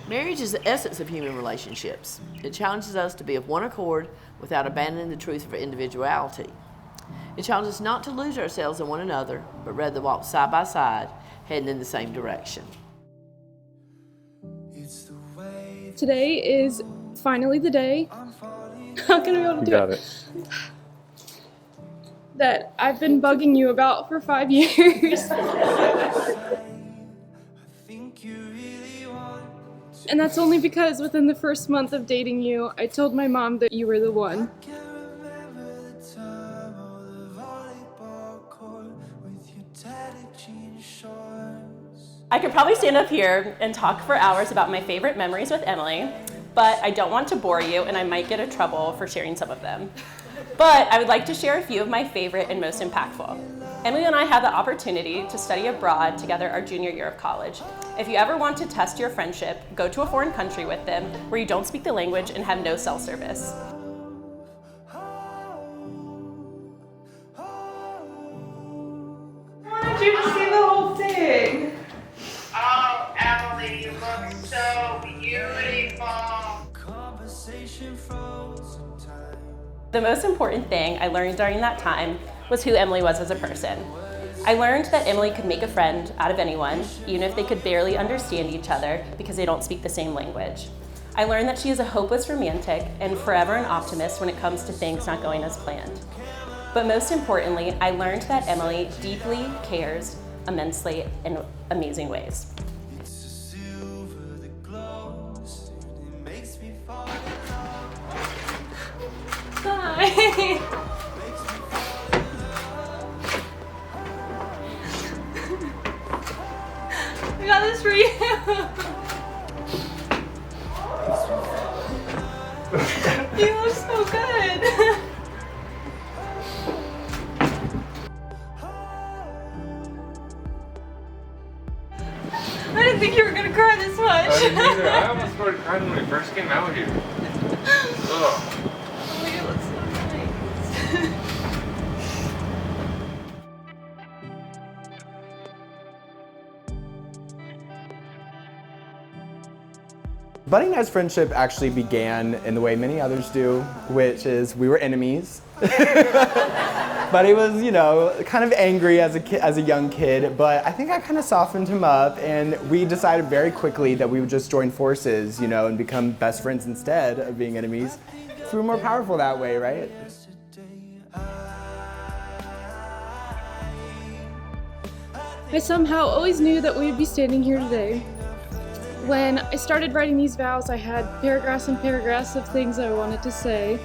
Marriage is the essence of human relationships. It challenges us to be of one accord without abandoning the truth of our individuality. It challenges us not to lose ourselves in one another, but rather walk side by side, heading in the same direction. Today is finally the day. How can I be able to do it? That I've been bugging you about for 5 years. And that's only because within the first month of dating you, I told my mom that you were the one. I could probably stand up here and talk for hours about my favorite memories with Emily, but I don't want to bore you and I might get in trouble for sharing some of them. But I would like to share a few of my favorite and most impactful. Emily and I had the opportunity to study abroad together our junior year of college. If you ever want to test your friendship, go to a foreign country with them where you don't speak the language and have no cell service. I wanted you to see the whole thing. Oh, Emily, you look so beautiful. Conversation froze in time. The most important thing I learned during that time was who Emily was as a person. I learned that Emily could make a friend out of anyone, even if they could barely understand each other because they don't speak the same language. I learned that she is a hopeless romantic and forever an optimist when it comes to things not going as planned. But most importantly, I learned that Emily deeply cares immensely in amazing ways. Hi. I got this for you. You look so good. I didn't think you were gonna cry this much. I didn't either. I almost started crying when we first came out here. Ugh. Oh, you look so nice. Buddy and I's friendship actually began in the way many others do, which is we were enemies. Buddy was, you know, kind of angry as a young kid, but I think I kind of softened him up, and we decided very quickly that we would just join forces, you know, and become best friends instead of being enemies. So we were more powerful that way, right? I somehow always knew that we would be standing here today. When I started writing these vows, I had paragraphs and paragraphs of things I wanted to say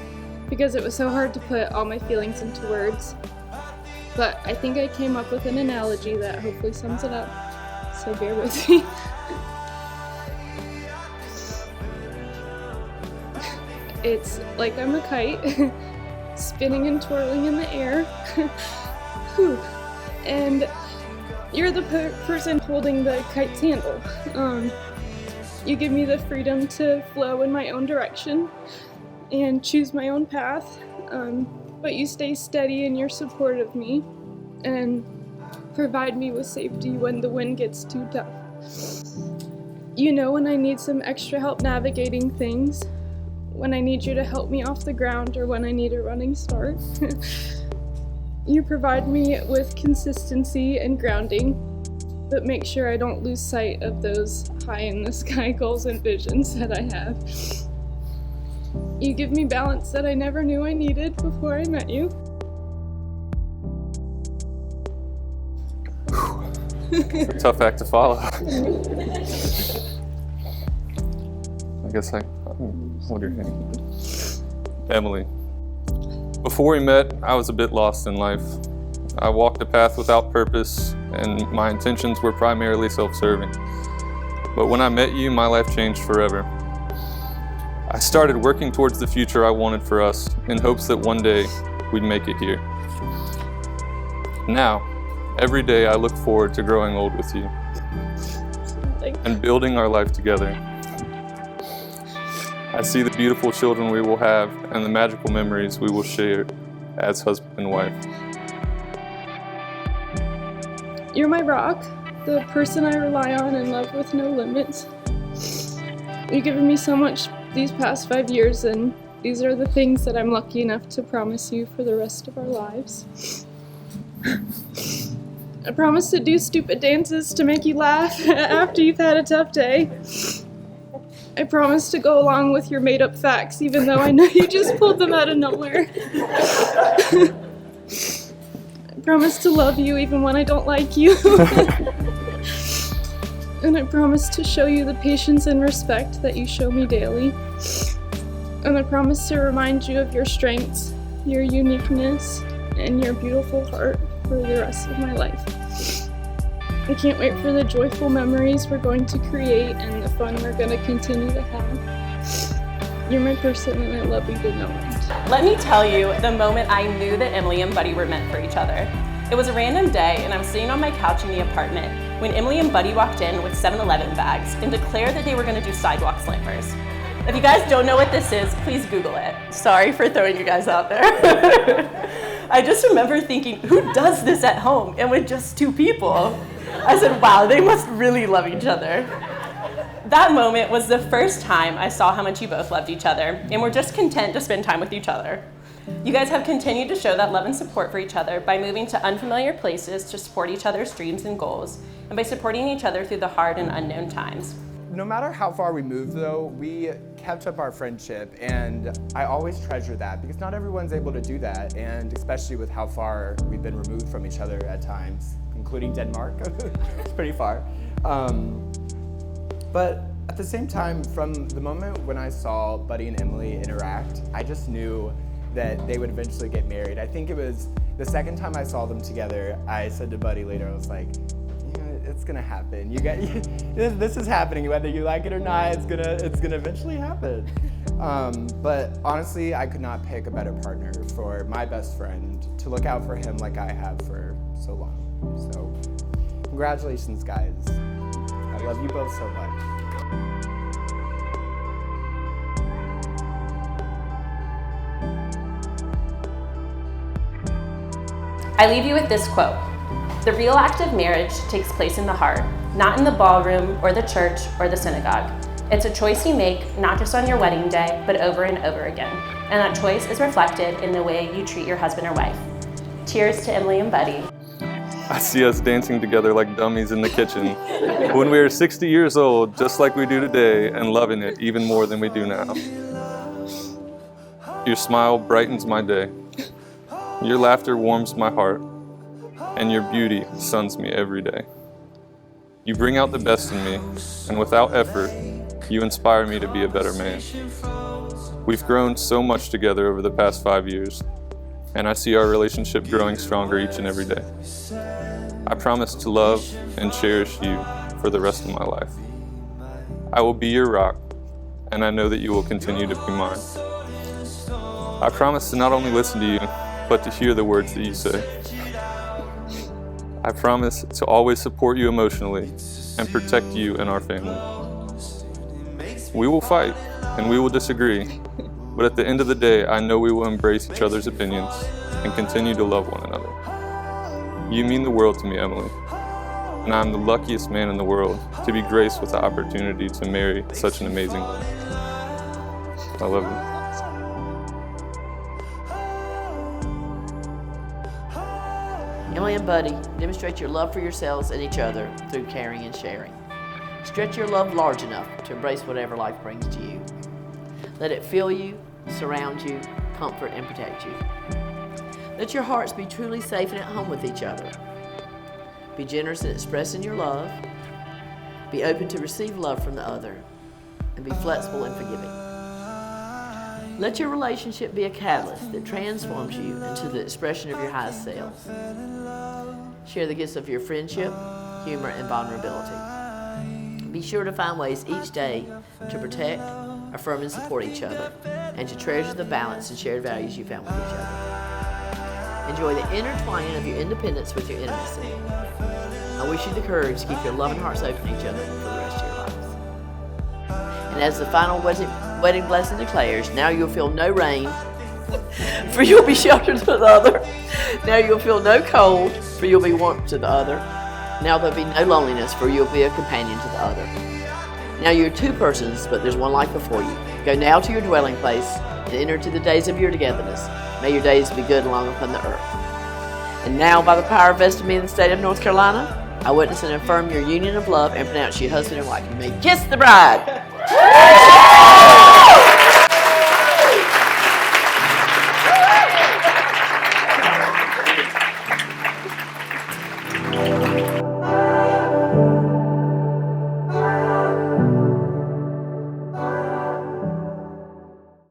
because it was so hard to put all my feelings into words. But I think I came up with an analogy that hopefully sums it up, so bear with me. It's like I'm a kite, spinning and twirling in the air. And you're the person holding the kite's handle. You give me the freedom to flow in my own direction and choose my own path, but you stay steady in your support of me and provide me with safety when the wind gets too tough. You know when I need some extra help navigating things, when I need you to help me off the ground, or when I need a running start. You provide me with consistency and grounding, but make sure I don't lose sight of those high-in-the-sky goals and visions that I have. You give me balance that I never knew I needed before I met you. It's a tough act to follow. I guess what are you thinking? Emily, before we met, I was a bit lost in life. I walked a path without purpose, and my intentions were primarily self-serving. But when I met you, my life changed forever. I started working towards the future I wanted for us in hopes that one day we'd make it here. Now, every day I look forward to growing old with you and building our life together. I see the beautiful children we will have and the magical memories we will share as husband and wife. You're my rock, the person I rely on and love with no limits. You've given me so much these past 5 years, and these are the things that I'm lucky enough to promise you for the rest of our lives. I promise to do stupid dances to make you laugh after you've had a tough day. I promise to go along with your made-up facts, even though I know you just pulled them out of nowhere. I promise to love you even when I don't like you. And I promise to show you the patience and respect that you show me daily. And I promise to remind you of your strengths, your uniqueness, and your beautiful heart for the rest of my life. I can't wait for the joyful memories we're going to create and the fun we're going to continue to have. You're my person and I love you to no end. Let me tell you the moment I knew that Emily and Buddy were meant for each other. It was a random day and I was sitting on my couch in the apartment when Emily and Buddy walked in with 7-Eleven bags and declared that they were going to do sidewalk slammers. If you guys don't know what this is, please Google it. Sorry for throwing you guys out there. I just remember thinking, who does this at home and with just 2 people? I said, wow, they must really love each other. That moment was the first time I saw how much you both loved each other and were just content to spend time with each other. You guys have continued to show that love and support for each other by moving to unfamiliar places to support each other's dreams and goals, and by supporting each other through the hard and unknown times. No matter how far we moved though, we kept up our friendship, and I always treasure that because not everyone's able to do that, and especially with how far we've been removed from each other at times, including Denmark. It's pretty far. But at the same time, from the moment when I saw Buddy and Emily interact, I just knew that they would eventually get married. I think it was the second time I saw them together, I said to Buddy later, I was like, it's gonna happen. This is happening, whether you like it or not. It's gonna eventually happen. But honestly, I could not pick a better partner for my best friend to look out for him like I have for so long. So, congratulations, guys. I love you both so much. I leave you with this quote. The real act of marriage takes place in the heart, not in the ballroom or the church or the synagogue. It's a choice you make not just on your wedding day, but over and over again. And that choice is reflected in the way you treat your husband or wife. Cheers to Emily and Buddy. I see us dancing together like dummies in the kitchen when we were 60 years old, just like we do today, and loving it even more than we do now. Your smile brightens my day. Your laughter warms my heart, and your beauty suns me every day. You bring out the best in me, and without effort, you inspire me to be a better man. We've grown so much together over the past 5 years, and I see our relationship growing stronger each and every day. I promise to love and cherish you for the rest of my life. I will be your rock, and I know that you will continue to be mine. I promise to not only listen to you, but to hear the words that you say. I promise to always support you emotionally and protect you and our family. We will fight and we will disagree, but at the end of the day, I know we will embrace each other's opinions and continue to love one another. You mean the world to me, Emily, and I'm the luckiest man in the world to be graced with the opportunity to marry such an amazing woman. I love you. Emily and Buddy, demonstrate your love for yourselves and each other through caring and sharing. Stretch your love large enough to embrace whatever life brings to you. Let it fill you, surround you, comfort and protect you. Let your hearts be truly safe and at home with each other. Be generous in expressing your love. Be open to receive love from the other. And be flexible and forgiving. Let your relationship be a catalyst that transforms you into the expression of your highest selves. Share the gifts of your friendship, humor, and vulnerability. Be sure to find ways each day to protect, affirm, and support each other, and to treasure the balance and shared values you found with each other. Enjoy the intertwining of your independence with your intimacy. I wish you the courage to keep your loving hearts open to each other for the rest of your lives. And as the final wedding blessing declares, now you'll feel no rain, for you'll be sheltered to the other. Now you'll feel no cold, for you'll be warmth to the other. Now there'll be no loneliness, for you'll be a companion to the other. Now you're two persons, but there's one life before you. Go now to your dwelling place and enter into the days of your togetherness. May your days be good and long upon the earth. And now, by the power vested in me in the state of North Carolina, I witness and affirm your union of love and pronounce you husband and wife. You may kiss the bride.